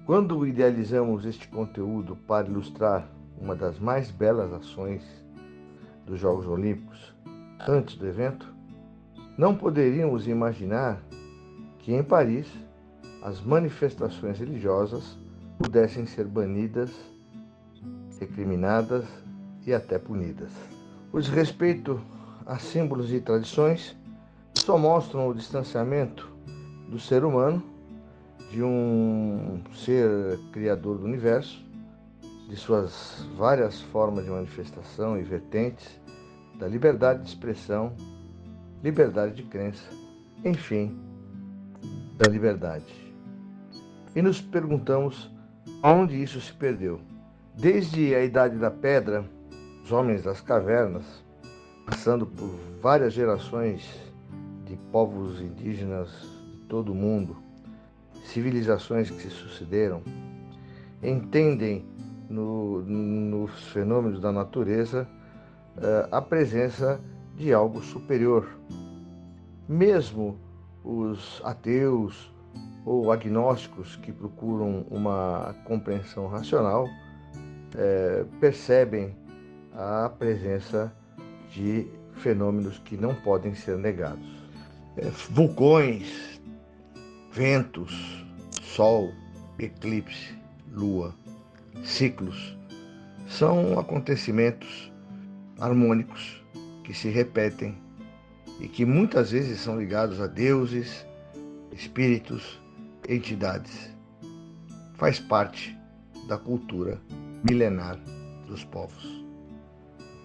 Quando idealizamos este conteúdo para ilustrar uma das mais belas ações dos Jogos Olímpicos, antes do evento, não poderíamos imaginar que em Paris as manifestações religiosas pudessem ser banidas, recriminadas e até punidas. O desrespeito a símbolos e tradições só mostram o distanciamento do ser humano, de um ser criador do universo, de suas várias formas de manifestação e vertentes, da liberdade de expressão, liberdade de crença, enfim, da liberdade. E nos perguntamos onde isso se perdeu. Desde a Idade da Pedra, os homens das cavernas, passando por várias gerações de povos indígenas de todo o mundo, civilizações que se sucederam, entendem nos fenômenos da natureza a presença de algo superior. Mesmo os ateus ou agnósticos que procuram uma compreensão racional percebem a presença de fenômenos que não podem ser negados. Vulcões, ventos, sol, eclipse, lua, ciclos, são acontecimentos harmônicos que se repetem e que muitas vezes são ligados a deuses, espíritos, entidades. Faz parte da cultura milenar dos povos.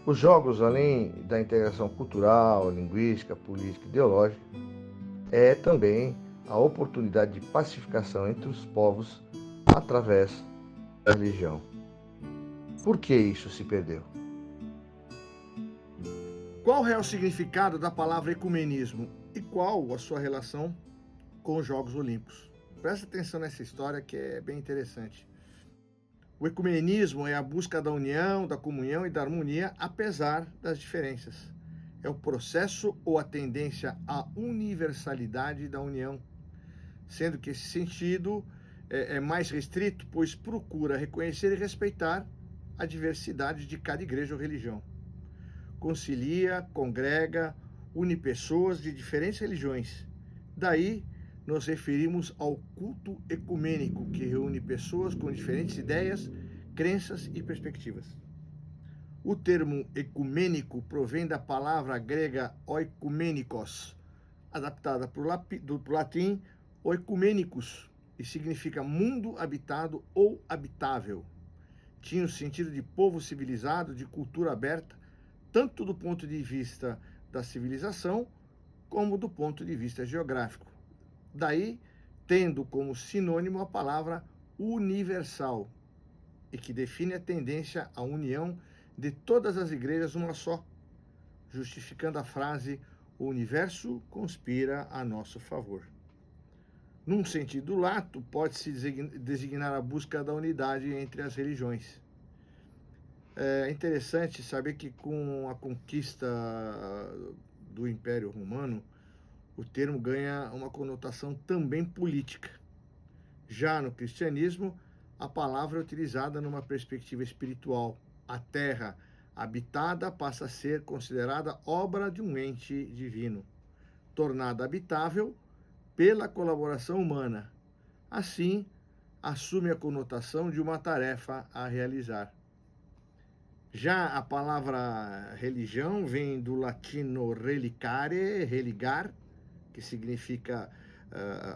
Os jogos, além da integração cultural, linguística, política e ideológica, é também a oportunidade de pacificação entre os povos através da religião. Por que isso se perdeu? Qual é o significado da palavra ecumenismo e qual a sua relação com os Jogos Olímpicos? Presta atenção nessa história que é bem interessante. O ecumenismo é a busca da união, da comunhão e da harmonia, apesar das diferenças. É o processo ou a tendência à universalidade da união, sendo que esse sentido é mais restrito, pois procura reconhecer e respeitar a diversidade de cada igreja ou religião. Concilia, congrega, une pessoas de diferentes religiões. Daí, nos referimos ao culto ecumênico, que reúne pessoas com diferentes ideias, crenças e perspectivas. O termo ecumênico provém da palavra grega oikumenikos, adaptada do latim oikumenicus, e significa mundo habitado ou habitável. Tinha o sentido de povo civilizado, de cultura aberta, tanto do ponto de vista da civilização, como do ponto de vista geográfico. Daí, tendo como sinônimo a palavra universal, e que define a tendência à união de todas as igrejas numa só, justificando a frase: o universo conspira a nosso favor. Num sentido lato, pode-se designar a busca da unidade entre as religiões. É interessante saber que com a conquista do Império Romano, o termo ganha uma conotação também política. Já no cristianismo, a palavra é utilizada numa perspectiva espiritual. A terra habitada passa a ser considerada obra de um ente divino, tornada habitável pela colaboração humana. Assim, assume a conotação de uma tarefa a realizar. Já a palavra religião vem do latino relicare, religar, que significa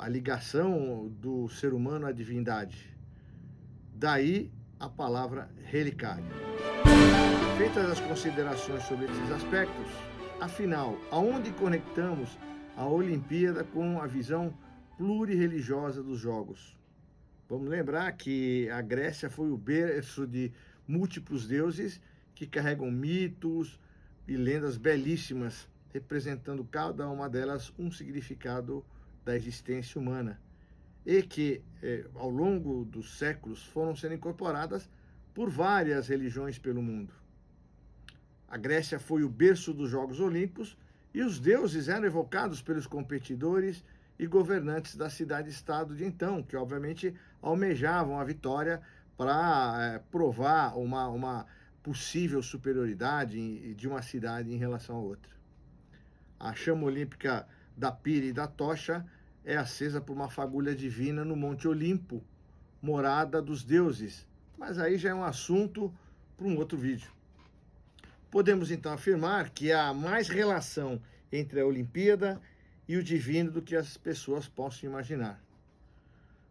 a ligação do ser humano à divindade. Daí a palavra relicário. Feitas as considerações sobre esses aspectos, afinal, aonde conectamos a Olimpíada com a visão plurirreligiosa dos Jogos? Vamos lembrar que a Grécia foi o berço de múltiplos deuses que carregam mitos e lendas belíssimas, representando cada uma delas um significado da existência humana, e que, ao longo dos séculos, foram sendo incorporadas por várias religiões pelo mundo. A Grécia foi o berço dos Jogos Olímpicos e os deuses eram evocados pelos competidores e governantes da cidade-estado de então, que obviamente almejavam a vitória para provar uma possível superioridade de uma cidade em relação a outra. A chama olímpica da pira e da tocha é acesa por uma fagulha divina no Monte Olimpo, morada dos deuses, mas aí já é um assunto para um outro vídeo. Podemos então afirmar que há mais relação entre a Olimpíada e o divino do que as pessoas possam imaginar.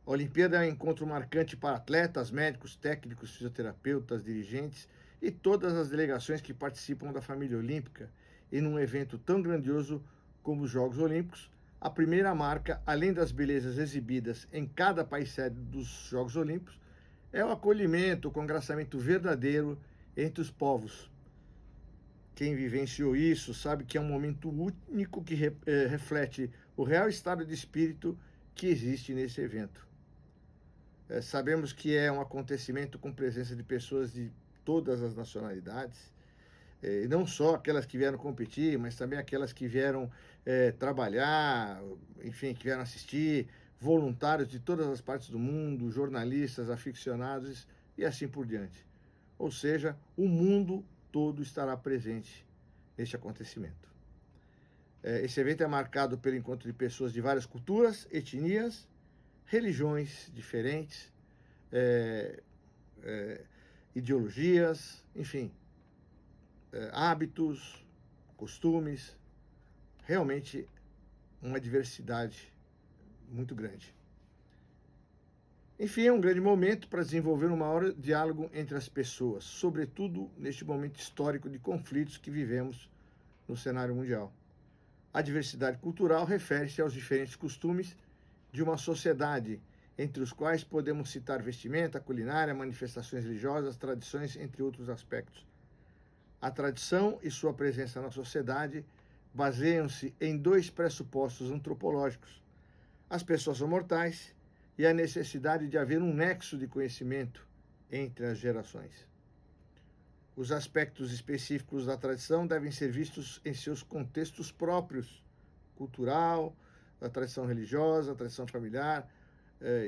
A Olimpíada é um encontro marcante para atletas, médicos, técnicos, fisioterapeutas, dirigentes e todas as delegações que participam da família olímpica. E num evento tão grandioso como os Jogos Olímpicos, a primeira marca, além das belezas exibidas em cada país sede dos Jogos Olímpicos, é o acolhimento, o congraçamento verdadeiro entre os povos. Quem vivenciou isso sabe que é um momento único que reflete o real estado de espírito que existe nesse evento. Sabemos que é um acontecimento com presença de pessoas de todas as nacionalidades, e não só aquelas que vieram competir, mas também aquelas que vieram trabalhar, enfim, que vieram assistir, voluntários de todas as partes do mundo, jornalistas, aficionados e assim por diante. Ou seja, o mundo todo estará presente neste acontecimento. Esse evento é marcado pelo encontro de pessoas de várias culturas, etnias, religiões diferentes, ideologias, enfim, hábitos, costumes, realmente uma diversidade muito grande. Enfim, é um grande momento para desenvolver um maior diálogo entre as pessoas, sobretudo neste momento histórico de conflitos que vivemos no cenário mundial. A diversidade cultural refere-se aos diferentes costumes de uma sociedade, entre os quais podemos citar vestimenta, culinária, manifestações religiosas, tradições, entre outros aspectos. A tradição e sua presença na sociedade baseiam-se em dois pressupostos antropológicos: as pessoas são mortais e a necessidade de haver um nexo de conhecimento entre as gerações. Os aspectos específicos da tradição devem ser vistos em seus contextos próprios, cultural, a tradição religiosa, a tradição familiar,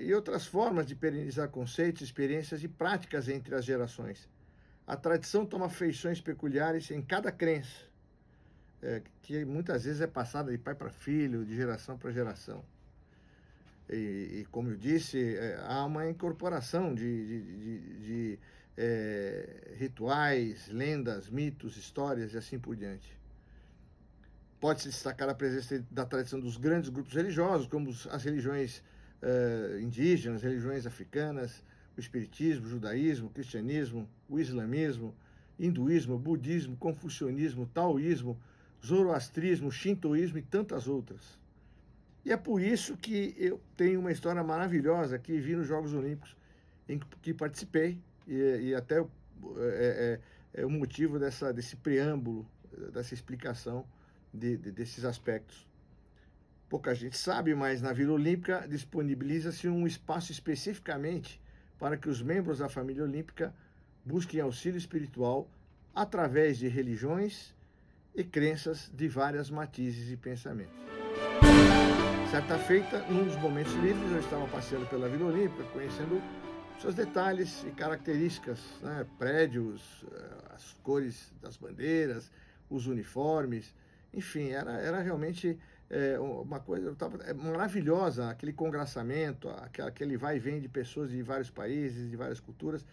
e outras formas de perenizar conceitos, experiências e práticas entre as gerações. A tradição toma feições peculiares em cada crença, que muitas vezes é passada de pai para filho, de geração para geração. E como eu disse, há uma incorporação de rituais, lendas, mitos, histórias e assim por diante. Pode-se destacar a presença da tradição dos grandes grupos religiosos, como as religiões indígenas, religiões africanas, o espiritismo, o judaísmo, o cristianismo, o islamismo, hinduísmo, budismo, confucionismo, taoísmo, zoroastrismo, shintoísmo e tantas outras. E é por isso que eu tenho uma história maravilhosa que vi nos Jogos Olímpicos, em que participei, e até é o motivo desse preâmbulo, dessa explicação desses aspectos. Pouca gente sabe, mas na Vila Olímpica disponibiliza-se um espaço especificamente para que os membros da família olímpica busquem auxílio espiritual através de religiões e crenças de várias matizes e pensamentos. Certa feita, num dos momentos livres, eu estava passeando pela Vila Olímpica, conhecendo seus detalhes e características, né? Prédios, as cores das bandeiras, os uniformes, enfim, era realmente uma coisa maravilhosa, aquele congraçamento, aquele vai e vem de pessoas de vários países, de várias culturas.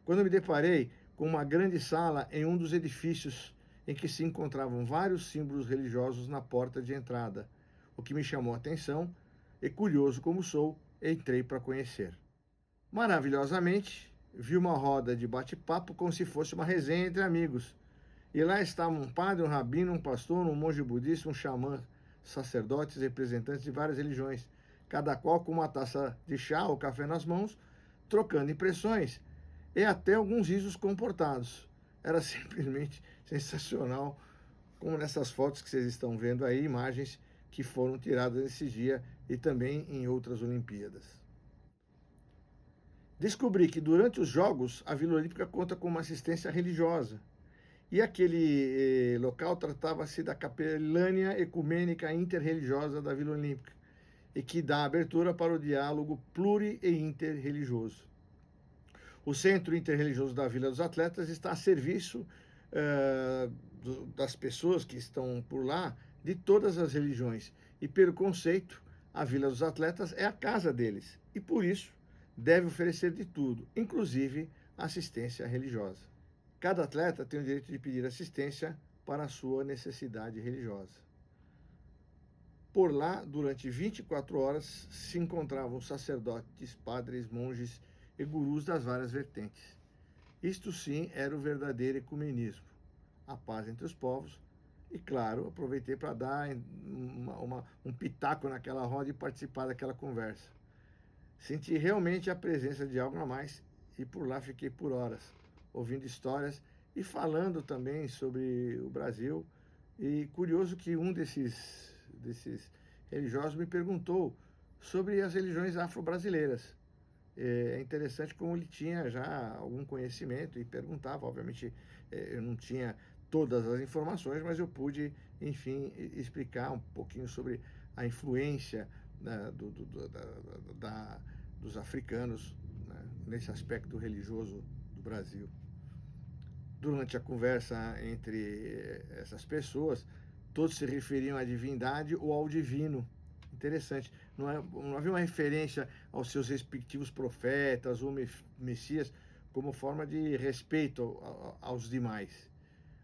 Quando eu me deparei com uma grande sala em um dos edifícios em que se encontravam vários símbolos religiosos na porta de entrada, o que me chamou a atenção, e curioso como sou, entrei para conhecer. Maravilhosamente, vi uma roda de bate-papo como se fosse uma resenha entre amigos. E lá estavam um padre, um rabino, um pastor, um monge budista, um xamã, sacerdotes, representantes de várias religiões, cada qual com uma taça de chá ou café nas mãos, trocando impressões e até alguns risos comportados. Era simplesmente sensacional, como nessas fotos que vocês estão vendo aí, imagens que foram tiradas nesse dia e também em outras Olimpíadas. Descobri que durante os Jogos a Vila Olímpica conta com uma assistência religiosa, e aquele local tratava-se da Capelania Ecumênica Interreligiosa da Vila Olímpica, e que dá abertura para o diálogo pluri e interreligioso. O Centro Interreligioso da Vila dos Atletas está a serviço das pessoas que estão por lá, de todas as religiões. E pelo conceito, a Vila dos Atletas é a casa deles. E por isso, deve oferecer de tudo, inclusive assistência religiosa. Cada atleta tem o direito de pedir assistência para a sua necessidade religiosa. Por lá, durante 24 horas, se encontravam sacerdotes, padres, monges e gurus das várias vertentes. Isto sim era o verdadeiro ecumenismo, a paz entre os povos. E claro, aproveitei para dar um pitaco naquela roda e participar daquela conversa. Senti realmente a presença de algo a mais e por lá fiquei por horas, ouvindo histórias e falando também sobre o Brasil. E curioso que um desses religiosos me perguntou sobre as religiões afro-brasileiras. É interessante como ele tinha já algum conhecimento e perguntava. Obviamente, eu não tinha todas as informações, mas eu pude, enfim, explicar um pouquinho sobre a influência, né, dos africanos, né, nesse aspecto religioso do Brasil. Durante a conversa entre essas pessoas, todos se referiam à divindade ou ao divino. Interessante. Não havia uma referência aos seus respectivos profetas ou messias como forma de respeito aos demais.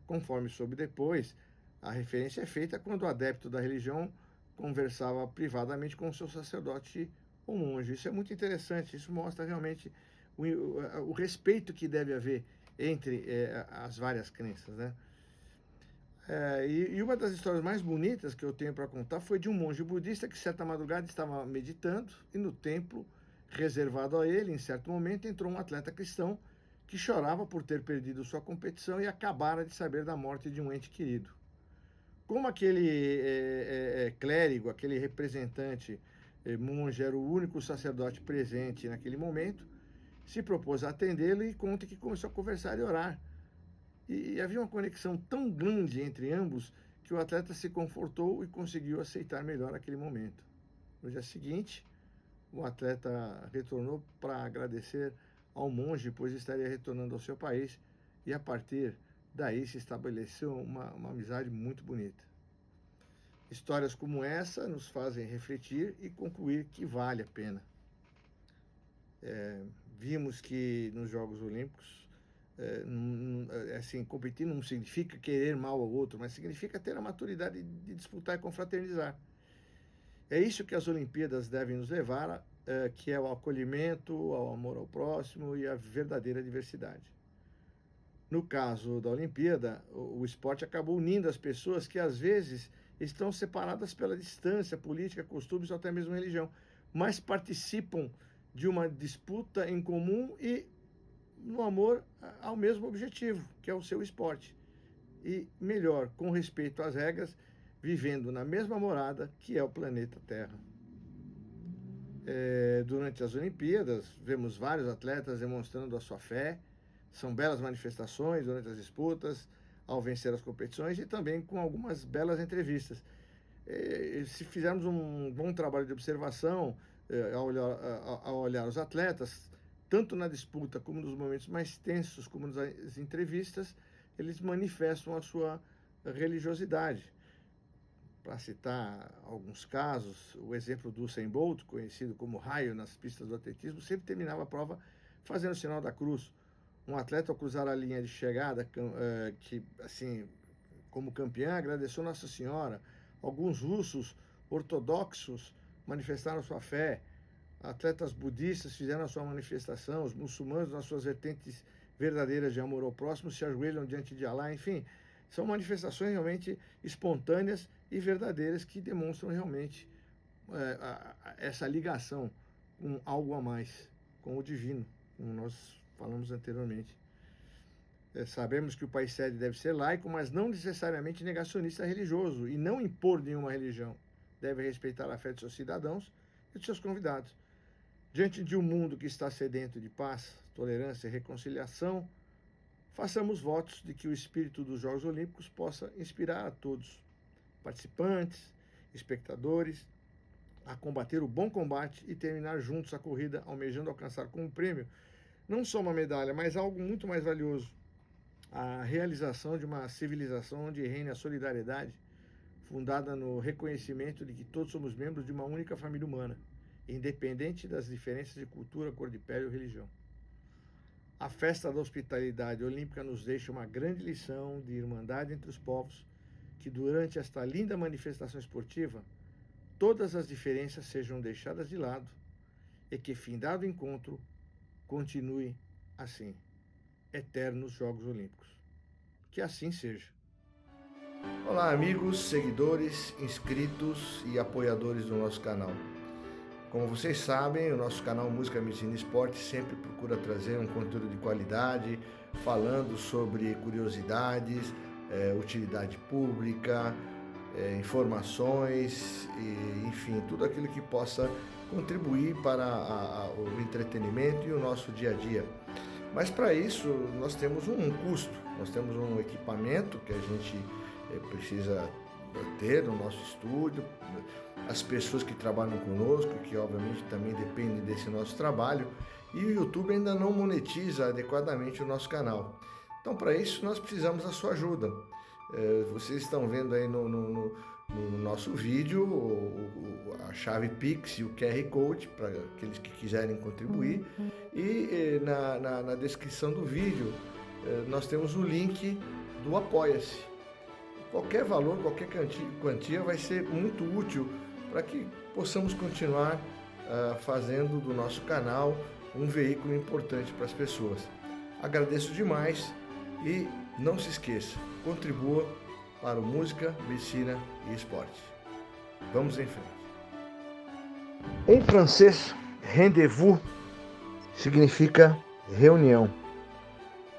Conforme soube depois, a referência é feita quando o adepto da religião conversava privadamente com o seu sacerdote ou monge. Isso é muito interessante. Isso mostra realmente o respeito que deve haver entre as várias crenças, né? E uma das histórias mais bonitas que eu tenho para contar foi de um monge budista que, certa madrugada, estava meditando e no templo reservado a ele, em certo momento, entrou um atleta cristão que chorava por ter perdido sua competição e acabara de saber da morte de um ente querido. Como aquele clérigo, aquele representante monge era o único sacerdote presente naquele momento, se propôs a atendê-lo e conta que começou a conversar e orar. E havia uma conexão tão grande entre ambos que o atleta se confortou e conseguiu aceitar melhor aquele momento. No dia seguinte, o atleta retornou para agradecer ao monge, pois estaria retornando ao seu país, e a partir daí se estabeleceu uma amizade muito bonita. Histórias como essa nos fazem refletir e concluir que vale a pena. Vimos que nos Jogos Olímpicos, assim, competir não significa querer mal ao outro, mas significa ter a maturidade de disputar e confraternizar. É isso que as Olimpíadas devem nos levar, que é o acolhimento, ao amor ao próximo e a verdadeira diversidade. No caso da Olimpíada, o esporte acabou unindo as pessoas que às vezes estão separadas pela distância política, costumes ou até mesmo religião, mas participam de uma disputa em comum e no amor ao mesmo objetivo, que é o seu esporte. E melhor, com respeito às regras, vivendo na mesma morada, que é o planeta Terra. Durante as Olimpíadas, vemos vários atletas demonstrando a sua fé. São belas manifestações durante as disputas, ao vencer as competições e também com algumas belas entrevistas. Se fizermos um bom trabalho de observação ao olhar os atletas, tanto na disputa como nos momentos mais tensos, como nas entrevistas, eles manifestam a sua religiosidade. Para citar alguns casos, o exemplo do Usain Bolt, conhecido como raio nas pistas do atletismo, sempre terminava a prova fazendo o sinal da cruz. Um atleta, ao cruzar a linha de chegada, que, assim, como campeã, agradeceu Nossa Senhora. Alguns russos ortodoxos manifestaram sua fé. Atletas budistas fizeram a sua manifestação. Os muçulmanos, nas suas vertentes verdadeiras de amor ao próximo, se ajoelham diante de Alá. Enfim, são manifestações realmente espontâneas e verdadeiras que demonstram realmente essa ligação com algo a mais, com o divino, como nós falamos anteriormente. Sabemos que o país sede deve ser laico, mas não necessariamente negacionista religioso, e não impor nenhuma religião. Deve respeitar a fé de seus cidadãos e de seus convidados. Diante de um mundo que está sedento de paz, tolerância e reconciliação, façamos votos de que o espírito dos Jogos Olímpicos possa inspirar a todos, participantes, espectadores, a combater o bom combate e terminar juntos a corrida, almejando alcançar como prêmio não só uma medalha, mas algo muito mais valioso: a realização de uma civilização onde reine a solidariedade, fundada no reconhecimento de que todos somos membros de uma única família humana, independente das diferenças de cultura, cor de pele ou religião. A festa da hospitalidade olímpica nos deixa uma grande lição de irmandade entre os povos, que durante esta linda manifestação esportiva, todas as diferenças sejam deixadas de lado e que, findado o encontro, continue assim, eternos Jogos Olímpicos. Que assim seja. Olá, amigos, seguidores, inscritos e apoiadores do nosso canal. Como vocês sabem, o nosso canal Música, Medicina e Esporte sempre procura trazer um conteúdo de qualidade, falando sobre curiosidades, utilidade pública, informações, e, enfim, tudo aquilo que possa contribuir para o entretenimento e o nosso dia a dia. Mas para isso nós temos um custo, nós temos um equipamento que a gente precisa ter no nosso estúdio, as pessoas que trabalham conosco, que obviamente também dependem desse nosso trabalho, e o YouTube ainda não monetiza adequadamente o nosso canal. Então, para isso, nós precisamos da sua ajuda. Vocês estão vendo aí no nosso vídeo a chave Pix e o QR Code para aqueles que quiserem contribuir. E na descrição do vídeo nós temos o link do Apoia-se. Qualquer valor, qualquer quantia vai ser muito útil para que possamos continuar fazendo do nosso canal um veículo importante para as pessoas. Agradeço demais e não se esqueça, contribua para o Música, Medicina e Esporte. Vamos em frente. Em francês, rendezvous significa reunião,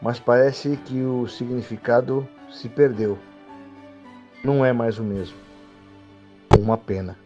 mas parece que o significado se perdeu. Não é mais o mesmo. Uma pena.